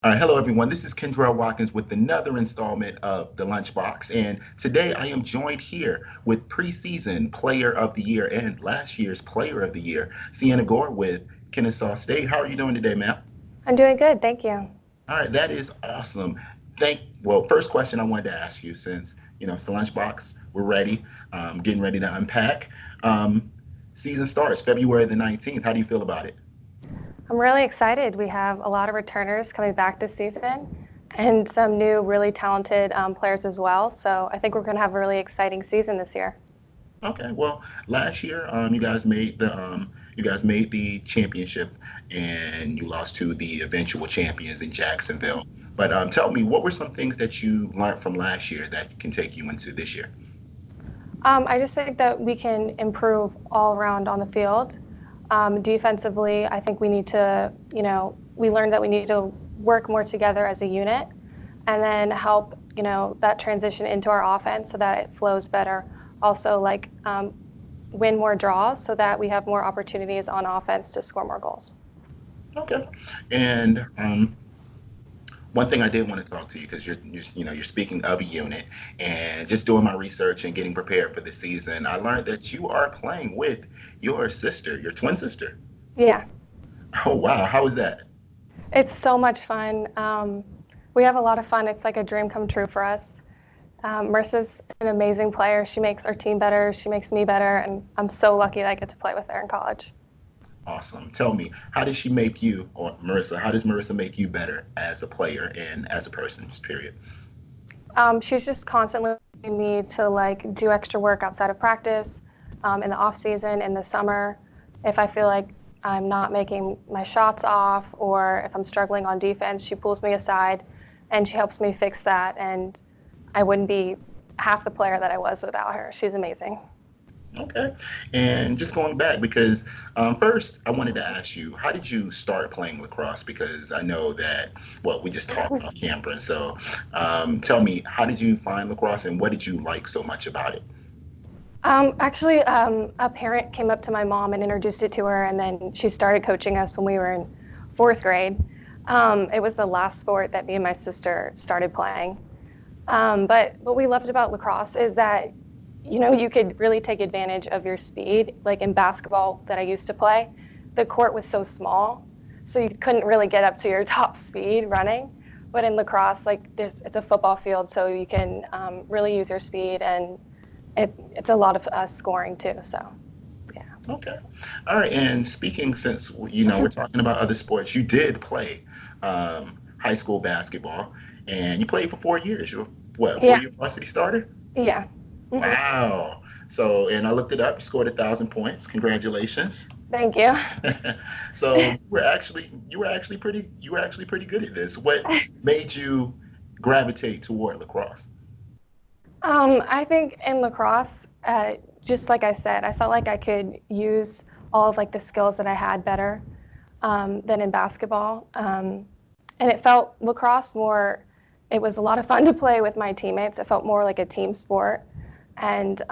Hello, everyone. This is Kendrell Watkins with another installment of The Lunchbox. And today I am joined here with preseason player of the year and last year's player of the year, Siena Gore with Kennesaw State. How are you doing today, ma'am? I'm doing good, thank you. All right, that is awesome. Well, first question I wanted to ask you since, it's the Lunchbox, we're ready, getting ready to unpack. Um, Season starts February the 19th. How do you feel about it? I'm really excited. We have a lot of returners coming back this season and some new, really talented players as well. So I think we're going to have a really exciting season this year. Okay, well, last year, you guys made the championship, and you lost to the eventual champions in Jacksonville. But tell me, what were some things that you learned from last year that can take you into this year? I just think that we can improve all around on the field. Defensively, I think we need to, we learned that we need to work more together as a unit and then help, that transition into our offense so that it flows better. Also, win more draws so that we have more opportunities on offense to score more goals. Okay, and one thing I did want to talk to you because you're speaking of a unit, and just doing my research and getting prepared for the season, I learned that you are playing with your sister, your twin sister. Yeah. Oh wow, how is that? It's so much fun. We have a lot of fun. It's like a dream come true for us. Marissa's an amazing player. She makes our team better. She makes me better. And I'm so lucky that I get to play with her in college. Awesome. Tell me, how does she make you, or Marissa, how does Marissa make you better as a player and as a person, just period? She's just constantly pushing me to do extra work outside of practice, in the off season, in the summer. If I feel like I'm not making my shots off or if I'm struggling on defense, she pulls me aside and she helps me fix that. And I wouldn't be half the player that I was without her. She's amazing. Okay. And just going back, because first I wanted to ask you, how did you start playing lacrosse? Because I know that, well, we just talked off camera. So tell me, how did you find lacrosse and what did you like so much about it? Actually, a parent came up to my mom and introduced it to her, and then she started coaching us when we were in fourth grade. It was the last sport that me and my sister started playing. But what we loved about lacrosse is that, you could really take advantage of your speed. Like in basketball that I used to play, the court was so small, so you couldn't really get up to your top speed running. But in lacrosse, it's a football field, so you can really use your speed, and it's a lot of scoring too. So yeah. Okay. All right. And speaking, since, we're talking about other sports, you did play high school basketball and you played for 4 years. You're what, Yeah. four-year varsity starter? Yeah. Hmm. Wow. So, and I looked it up. You scored 1,000 points. Congratulations. Thank you. So you were actually pretty good at this. What made you gravitate toward lacrosse? I think in lacrosse, just like I said, I felt like I could use all of the skills that I had better than in basketball. And it felt lacrosse more. It was a lot of fun to play with my teammates. It felt more like a team sport, and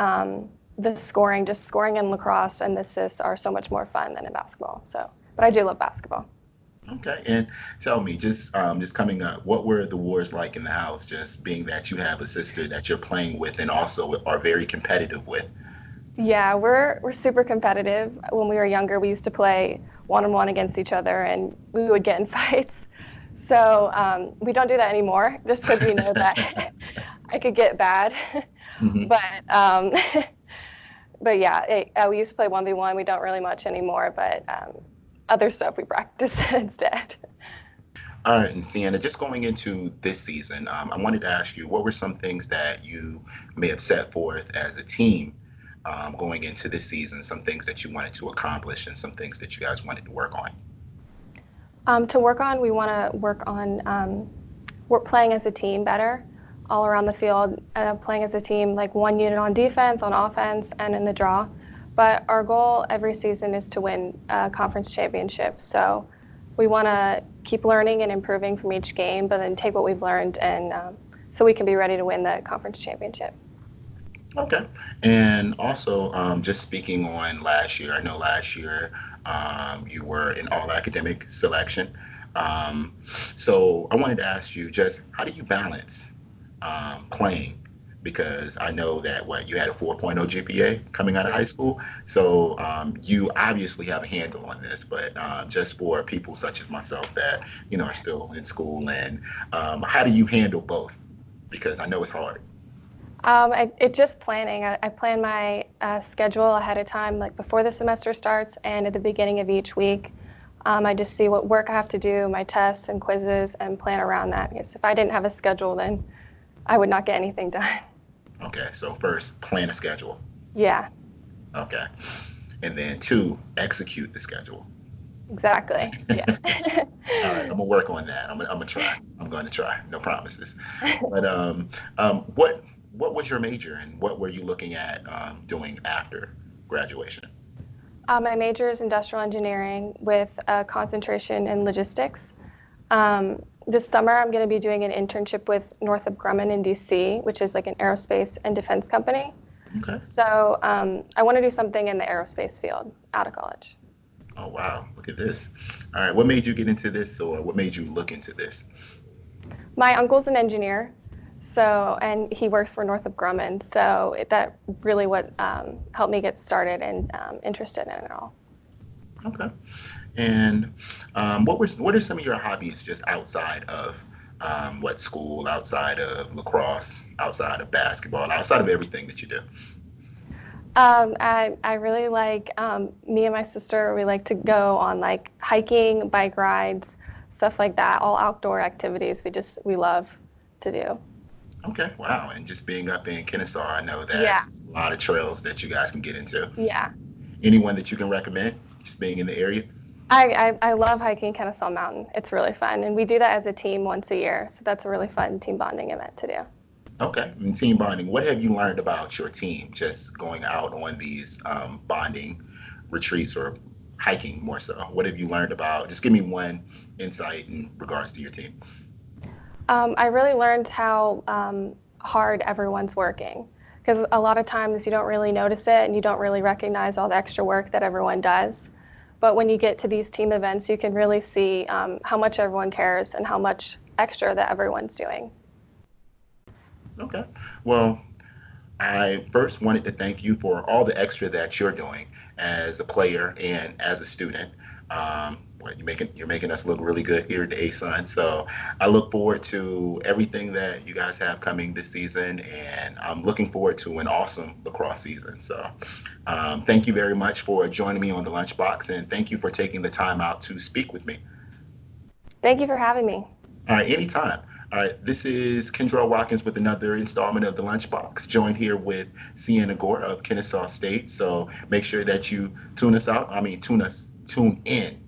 the scoring, just scoring in lacrosse and the assists are so much more fun than in basketball. So, but I do love basketball. Okay, and tell me, just coming up, what were the wars like in the house? Just being that you have a sister that you're playing with and also are very competitive with. Yeah, we're super competitive. When we were younger, we used to play one on one against each other, and we would get in fights. So we don't do that anymore, just because we know that I could get bad. Hmm. But but yeah, we used to play 1v1. We don't really much anymore, but other stuff we practice instead. All right, and Sienna, just going into this season, I wanted to ask you, what were some things that you may have set forth as a team going into this season? Some things that you wanted to accomplish and some things that you guys wanted to work on. To work on, we want to work on we're playing as a team better all around the field, playing as a team, like one unit on defense, on offense, and in the draw. But our goal every season is to win a conference championship. So we want to keep learning and improving from each game, but then take what we've learned and so we can be ready to win the conference championship. Okay. And also, just speaking on last year, I know last year you were an all academic selection. Um, so I wanted to ask you just how do you balance playing? Because I know that what you had a 4.0 GPA coming out of high Yeah. school, so you obviously have a handle on this. But just for people such as myself that are still in school, and how do you handle both? Because I know it's hard. It just planning. I plan my schedule ahead of time, like before the semester starts and at the beginning of each week. I just see what work I have to do, my tests and quizzes, and plan around that. Because if I didn't have a schedule, then I would not get anything done. Okay, so first plan a schedule. Yeah, Okay, and then two, execute the schedule. exactly. Yeah. All right, I'm gonna work on that. I'm gonna try. I'm going to try. No promises. But what was your major and what were you looking at doing after graduation? My major is industrial engineering with a concentration in logistics. This summer, I'm going to be doing an internship with Northrop Grumman in DC, which is like an aerospace and defense company. Okay. So I want to do something in the aerospace field out of college. Oh wow, look at this. All right, what made you get into this, or what made you look into this? My uncle's an engineer, so and he works for Northrop Grumman. So that really what helped me get started and interested in it all. Okay. And what are some of your hobbies just outside of what school, outside of lacrosse, outside of basketball, outside of everything that you do? I really like me and my sister. We like to go on like hiking, bike rides, stuff like that. All outdoor activities. We love to do. Okay, wow. And just being up in Kennesaw, I know that Yeah, there's a lot of trails that you guys can get into. yeah. Anyone that you can recommend, just being in the area? I love hiking Kennesaw Mountain. It's really fun, and we do that as a team once a year. So that's a really fun team bonding event to do. Okay. And team bonding, what have you learned about your team just going out on these bonding retreats or hiking more so? What have you learned about? Just give me one insight in regards to your team. I really learned how hard everyone's working because a lot of times you don't really notice it and you don't really recognize all the extra work that everyone does. But when you get to these team events, you can really see how much everyone cares and how much extra that everyone's doing. Okay. Well, I first wanted to thank you for all the extra that you're doing as a player and as a student. Well, you're making us look really good here at the ASUN. So I look forward to everything that you guys have coming this season, and I'm looking forward to an awesome lacrosse season. So thank you very much for joining me on the Lunchbox, and thank you for taking the time out to speak with me. Thank you for having me. All right, anytime. All right, this is Kendra Watkins with another installment of the Lunchbox, joined here with Siena Gore of Kennesaw State. So make sure that you tune us out. I mean, tune in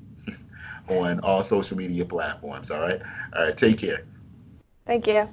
on all social media platforms. All right. All right. Take care. Thank you.